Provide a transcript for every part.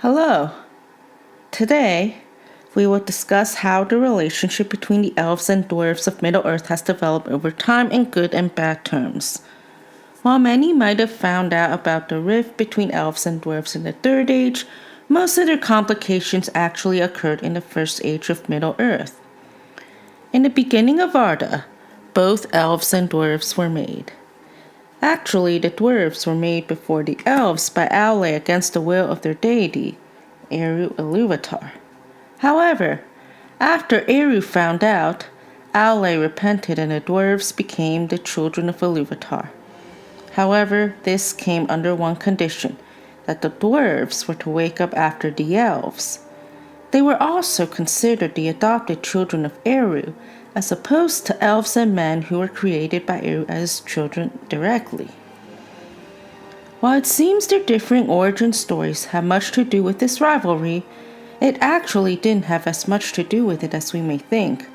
Hello. Today, we will discuss how the relationship between the elves and dwarves of Middle-earth has developed over time in good and bad terms. While many might have found out about the rift between elves and dwarves in the Third Age, most of their complications actually occurred in the First Age of Middle-earth. In the beginning of Arda, both elves and dwarves were made. Actually, the dwarves were made before the elves by Aule against the will of their deity, Eru Ilúvatar. However, after Eru found out, Aule repented and the dwarves became the children of Ilúvatar. However, this came under one condition, that the dwarves were to wake up after the elves. They were also considered the adopted children of Eru, as opposed to elves and men who were created by Eru as children directly. While it seems their differing origin stories have much to do with this rivalry, it actually didn't have as much to do with it as we may think.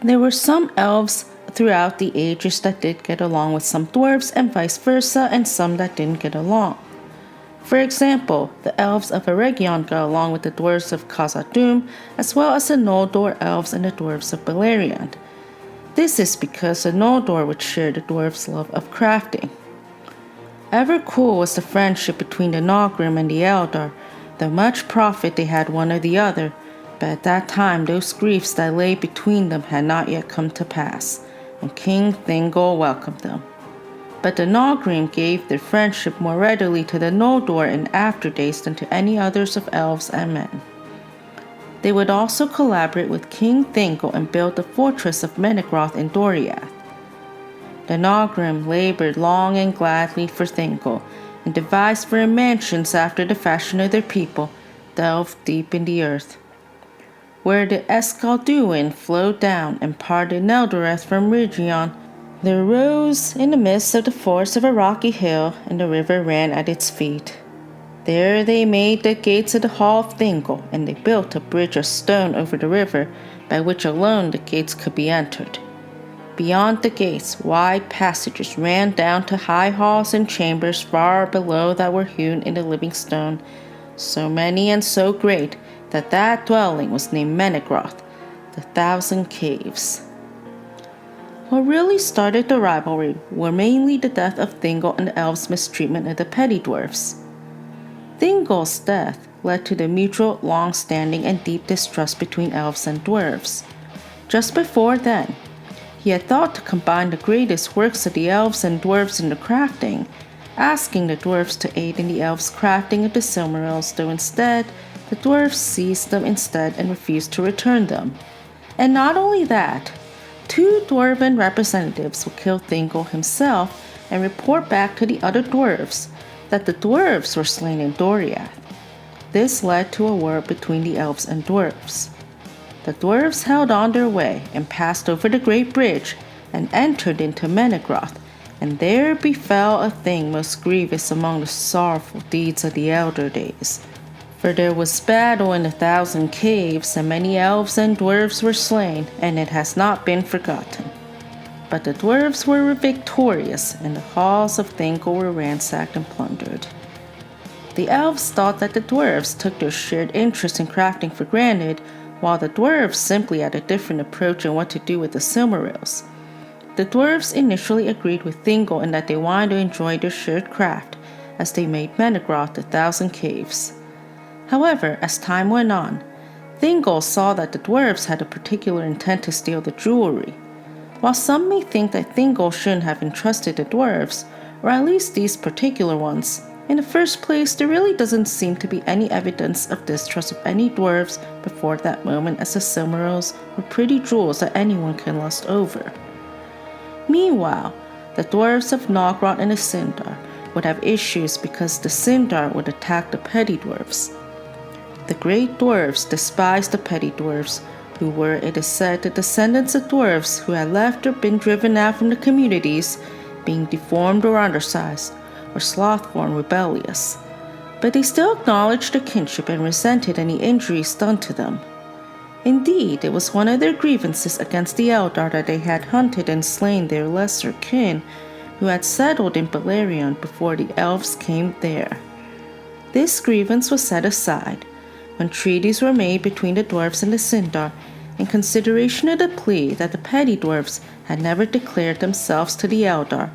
There were some elves throughout the ages that did get along with some dwarves and vice versa, and some that didn't get along. For example, the elves of Eregion got along with the dwarves of Khazad-dûm, as well as the Noldor elves and the dwarves of Beleriand. This is because the Noldor would share the dwarves' love of crafting. Ever cool was the friendship between the Nogrim and the Eldar, though much profit they had one or the other, but at that time those griefs that lay between them had not yet come to pass, and King Thingol welcomed them. But the Nogrim gave their friendship more readily to the Noldor in after days than to any others of elves and men. They would also collaborate with King Thingol and build the fortress of Menegroth in Doriath. The Nogrim labored long and gladly for Thingol, and devised for him mansions after the fashion of their people, delved deep in the earth. Where the Escalduin flowed down and parted Neldoreth from Rhigion, there rose in the midst of the forest of a rocky hill, and the river ran at its feet. There they made the gates of the hall of Thingol, and they built a bridge of stone over the river, by which alone the gates could be entered. Beyond the gates, wide passages ran down to high halls and chambers far below that were hewn in the living stone, so many and so great that that dwelling was named Menegroth, the 1,000 Caves. What really started the rivalry were mainly the death of Thingol and the elves' mistreatment of the Petty-dwarves. Thingol's death led to the mutual, long-standing, and deep distrust between elves and dwarves. Just before then, he had thought to combine the greatest works of the elves and dwarves in the crafting, asking the dwarves to aid in the elves' crafting of the Silmarils, though instead, the dwarves seized them instead and refused to return them. And not only that, 2 dwarven representatives would kill Thingol himself and report back to the other dwarves that the dwarves were slain in Doriath. This led to a war between the elves and dwarves. The dwarves held on their way and passed over the great bridge and entered into Menegroth, and there befell a thing most grievous among the sorrowful deeds of the elder days. For there was battle in the 1,000 Caves, and many elves and dwarves were slain, and it has not been forgotten. But the dwarves were victorious, and the halls of Thingol were ransacked and plundered. The elves thought that the dwarves took their shared interest in crafting for granted, while the dwarves simply had a different approach in what to do with the Silmarils. The dwarves initially agreed with Thingol in that they wanted to enjoy their shared craft, as they made Menegroth the 1,000 Caves. However, as time went on, Thingol saw that the dwarves had a particular intent to steal the jewelry. While some may think that Thingol shouldn't have entrusted the dwarves, or at least these particular ones, in the first place there really doesn't seem to be any evidence of distrust of any dwarves before that moment, as the Silmarils were pretty jewels that anyone can lust over. Meanwhile, the dwarves of Nogrod and the Sindar would have issues because the Sindar would attack the Petty-dwarves. The great dwarves despised the Petty-dwarves, who were, it is said, the descendants of dwarves who had left or been driven out from the communities, being deformed or undersized, or slothful and rebellious. But they still acknowledged their kinship and resented any injuries done to them. Indeed, it was one of their grievances against the Eldar that they had hunted and slain their lesser kin, who had settled in Beleriand before the elves came there. This grievance was set aside when treaties were made between the dwarves and the Sindar in consideration of the plea that the Petty-dwarves had never declared themselves to the Eldar,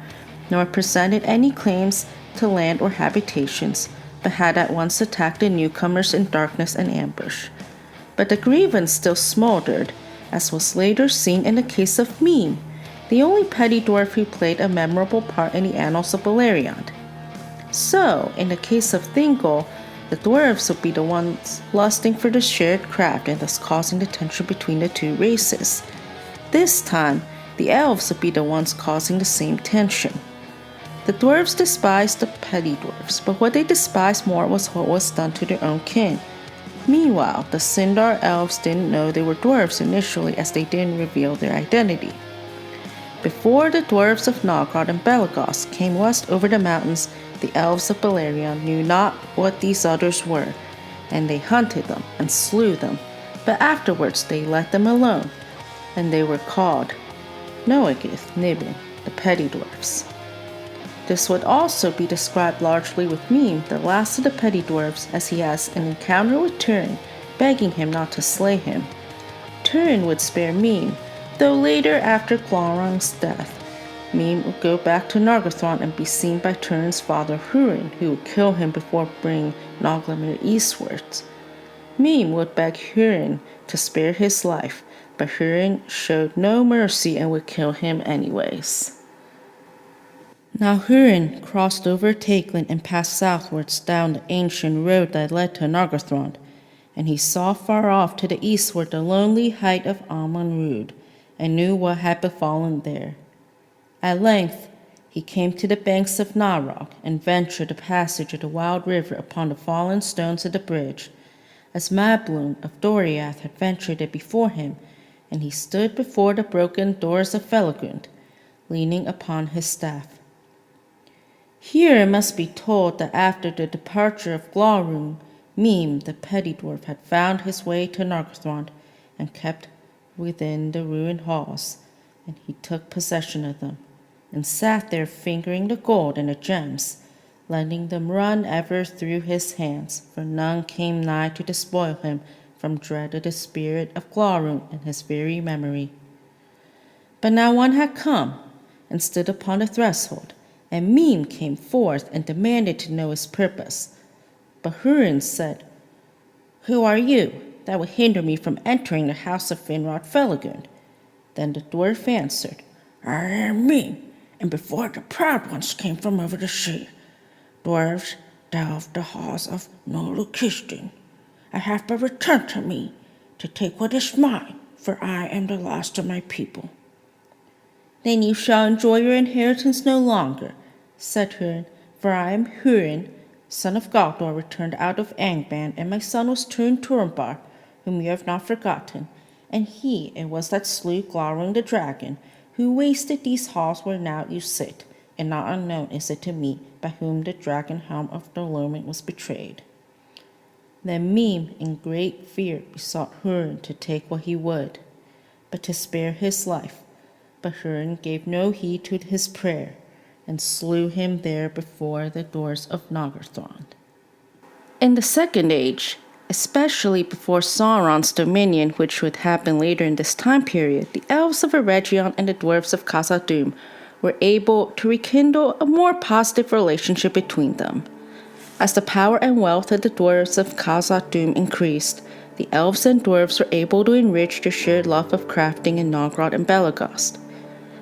nor presented any claims to land or habitations, but had at once attacked the newcomers in darkness and ambush. But the grievance still smoldered, as was later seen in the case of Mim, the only petty dwarf who played a memorable part in the annals of Beleriand. So, in the case of Thingol, the dwarves would be the ones lusting for the shared craft and thus causing the tension between the two races. This time, the elves would be the ones causing the same tension. The dwarves despised the petty dwarfs, but what they despised more was what was done to their own kin. Meanwhile, the Sindar elves didn't know they were dwarves initially, as they didn't reveal their identity. Before the dwarves of Noggard and Belagos came west over the mountains, the elves of Beleriand knew not what these others were, and they hunted them and slew them, but afterwards they let them alone, and they were called Noegith Nibbin, the petty dwarfs. This would also be described largely with Mim, the last of the petty dwarves, as he has an encounter with Durin, begging him not to slay him. Durin would spare Mim, though later, after Glaurung's death, Mim would go back to Nargothrond and be seen by Durin's father Hurin, who would kill him before bringing Noglamir eastwards. Mim would beg Hurin to spare his life, but Hurin showed no mercy and would kill him anyways. Now Hurin crossed over Takelin and passed southwards down the ancient road that led to Nargothrond, and he saw far off to the eastward the lonely height of Amon Rud, and knew what had befallen there. At length he came to the banks of Narog, and ventured the passage of the wild river upon the fallen stones of the bridge, as Mablung of Doriath had ventured it before him, and he stood before the broken doors of Felagund, leaning upon his staff. Here it must be told that after the departure of Glaurung, Mim, the petty dwarf, had found his way to Nargothrond, and kept within the ruined halls, and he took possession of them, and sat there fingering the gold and the gems, letting them run ever through his hands, for none came nigh to despoil him from dread of the spirit of Glaurung and his very memory. But now one had come, and stood upon the threshold, and Mim came forth and demanded to know his purpose. But Hurin said, "Who are you that would hinder me from entering the house of Finrod Felagund?" Then the dwarf answered, "I am Mim, and before the proud ones came from over the sea, dwarves delved the halls of Nolukistin. I have but returned to me to take what is mine, for I am the last of my people." "Then you shall enjoy your inheritance no longer," said Hurin, "for I am Hurin, son of Galdor, returned out of Angband, and my son was Thranduil, whom you have not forgotten, and he it was that slew Glaurung the dragon, who wasted these halls where now you sit, and not unknown is it to me by whom the dragon helm of the Lomond was betrayed." Then Mim in great fear besought Hurin to take what he would, but to spare his life. But Hurin gave no heed to his prayer, and slew him there before the doors of Nargothrond. In the Second Age, especially before Sauron's dominion, which would happen later in this time period, the elves of Eregion and the dwarves of Khazad-dûm were able to rekindle a more positive relationship between them. As the power and wealth of the dwarves of Khazad-dûm increased, the elves and dwarves were able to enrich their shared love of crafting in Nogrod and Belagos.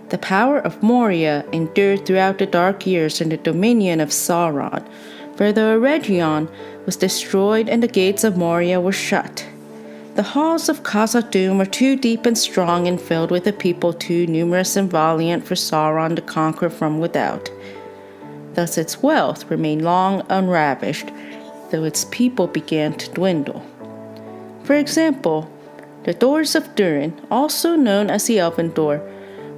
The power of Moria endured throughout the dark years in the dominion of Sauron, for the Eregion was destroyed and the gates of Moria were shut. The halls of Khazad-dûm were too deep and strong and filled with a people too numerous and valiant for Sauron to conquer from without. Thus its wealth remained long unravished, though its people began to dwindle. For example, the Doors of Durin, also known as the Elven Door,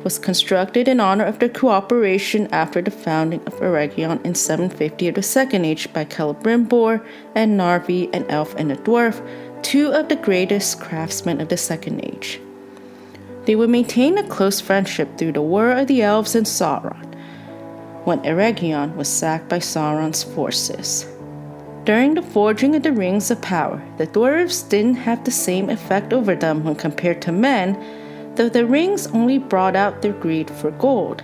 was constructed in honor of their cooperation after the founding of Eregion in 750 of the Second Age by Celebrimbor and Narvi, an elf and a dwarf, two of the greatest craftsmen of the Second Age. They would maintain a close friendship through the War of the Elves and Sauron, when Eregion was sacked by Sauron's forces. During the forging of the Rings of Power, the dwarves didn't have the same effect over them when compared to men, though the rings only brought out their greed for gold.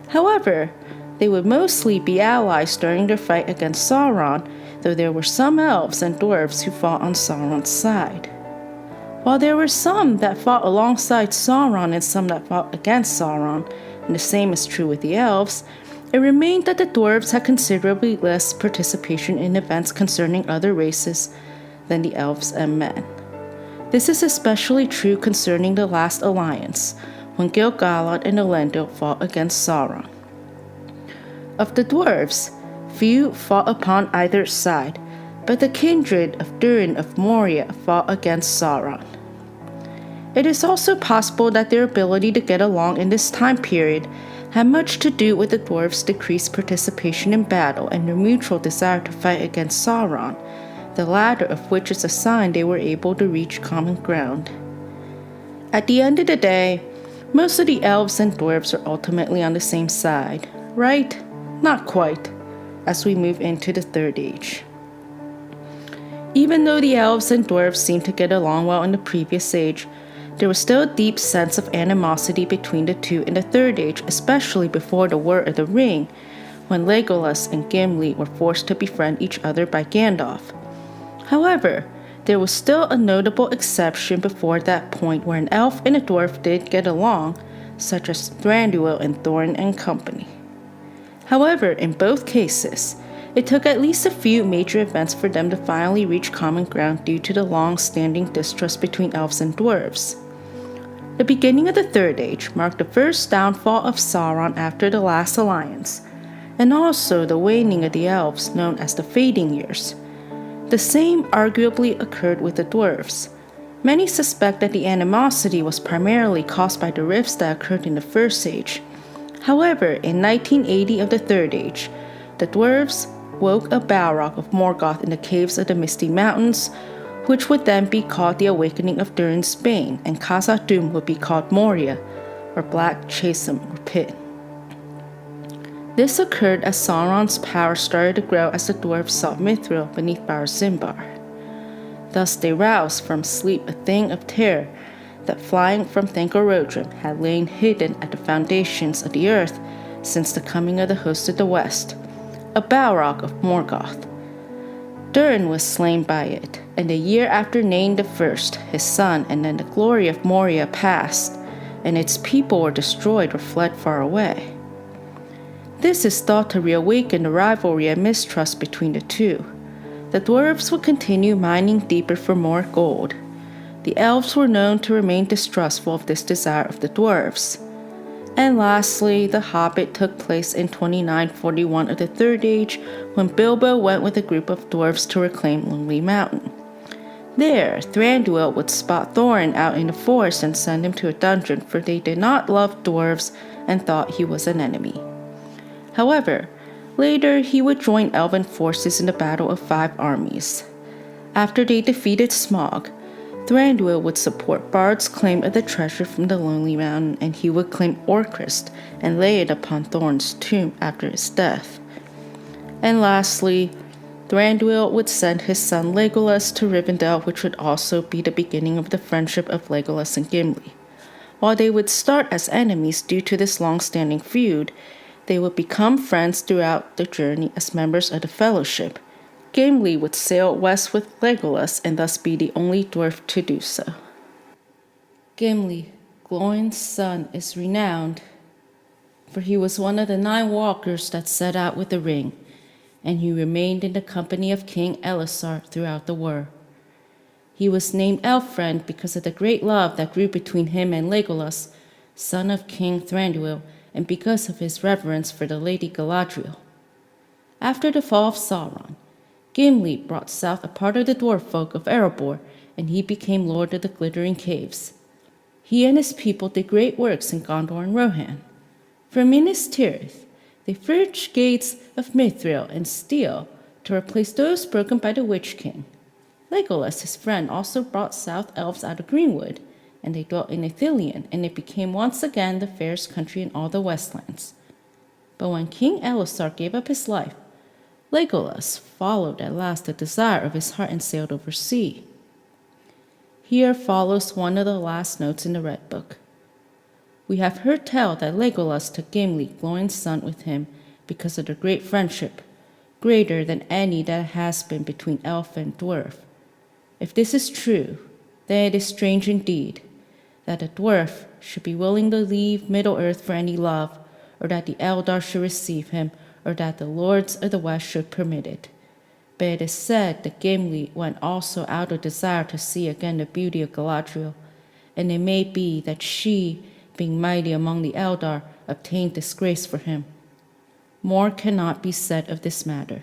However, they would mostly be allies during their fight against Sauron, though there were some elves and dwarves who fought on Sauron's side. While there were some that fought alongside Sauron and some that fought against Sauron, and the same is true with the elves, it remained that the dwarves had considerably less participation in events concerning other races than the elves and men. This is especially true concerning the last alliance, when Gil-galad and Elendil fought against Sauron. Of the dwarves, few fought upon either side, but the kindred of Durin of Moria fought against Sauron. It is also possible that their ability to get along in this time period had much to do with the dwarves' decreased participation in battle and their mutual desire to fight against Sauron, the latter of which is a sign they were able to reach common ground. At the end of the day, most of the elves and dwarves are ultimately on the same side, right? Not quite, as we move into the Third Age. Even though the elves and dwarves seemed to get along well in the previous age, there was still a deep sense of animosity between the two in the Third Age, especially before the War of the Ring, when Legolas and Gimli were forced to befriend each other by Gandalf. However, there was still a notable exception before that point where an elf and a dwarf did get along, such as Thranduil and Thorin and company. However, in both cases, it took at least a few major events for them to finally reach common ground due to the long-standing distrust between elves and dwarves. The beginning of the Third Age marked the first downfall of Sauron after the last alliance, and also the waning of the elves known as the Fading Years. The same arguably occurred with the dwarves. Many suspect that the animosity was primarily caused by the rifts that occurred in the First Age. However, in 1980 of the Third Age, the dwarves woke a Balrog of Morgoth in the caves of the Misty Mountains, which would then be called the Awakening of Durin's Bane, and Khazad-dûm would be called Moria, or Black Chasm or Pit. This occurred as Sauron's power started to grow as the dwarves sought Mithril beneath Barad-dûr. Thus they roused from sleep a thing of terror that flying from Thingol had lain hidden at the foundations of the earth since the coming of the host of the west, a Balrog of Morgoth. Durin was slain by it, and a year after Nain I, his son, and then the glory of Moria passed, and its people were destroyed or fled far away. This is thought to reawaken the rivalry and mistrust between the two. The dwarves would continue mining deeper for more gold. The elves were known to remain distrustful of this desire of the dwarves. And lastly, The Hobbit took place in 2941 of the Third Age, when Bilbo went with a group of dwarves to reclaim Lonely Mountain. There, Thranduil would spot Thorin out in the forest and send him to a dungeon, for they did not love dwarves and thought he was an enemy. However, later he would join elven forces in the Battle of Five Armies. After they defeated Smaug, Thranduil would support Bard's claim of the treasure from the Lonely Mountain, and he would claim Orcrist and lay it upon Thorin's tomb after his death. And lastly, Thranduil would send his son Legolas to Rivendell, which would also be the beginning of the friendship of Legolas and Gimli. While they would start as enemies due to this long-standing feud, they would become friends throughout the journey as members of the Fellowship. Gimli would sail west with Legolas and thus be the only dwarf to do so. Gimli, Glóin's son, is renowned, for he was one of the 9 walkers that set out with the ring, and he remained in the company of King Elisar throughout the war. He was named Elfriend because of the great love that grew between him and Legolas, son of King Thranduil, and because of his reverence for the Lady Galadriel. After the fall of Sauron, Gimli brought south a part of the dwarf folk of Erebor, and he became lord of the Glittering Caves. He and his people did great works in Gondor and Rohan. From Minas Tirith, they forged gates of mithril and steel to replace those broken by the Witch King. Legolas, his friend, also brought south elves out of Greenwood, and they dwelt in Ithilien, and it became once again the fairest country in all the Westlands. But when King Elisar gave up his life, Legolas followed at last the desire of his heart and sailed over sea. Here follows one of the last notes in the Red Book. We have heard tell that Legolas took Gimli, Glóin's son, with him because of their great friendship, greater than any that has been between elf and dwarf. If this is true, then it is strange indeed that a dwarf should be willing to leave Middle-earth for any love, or that the Eldar should receive him, or that the lords of the West should permit it. But it is said that Gimli went also out of desire to see again the beauty of Galadriel, and it may be that she, being mighty among the Eldar, obtained this grace for him. More cannot be said of this matter.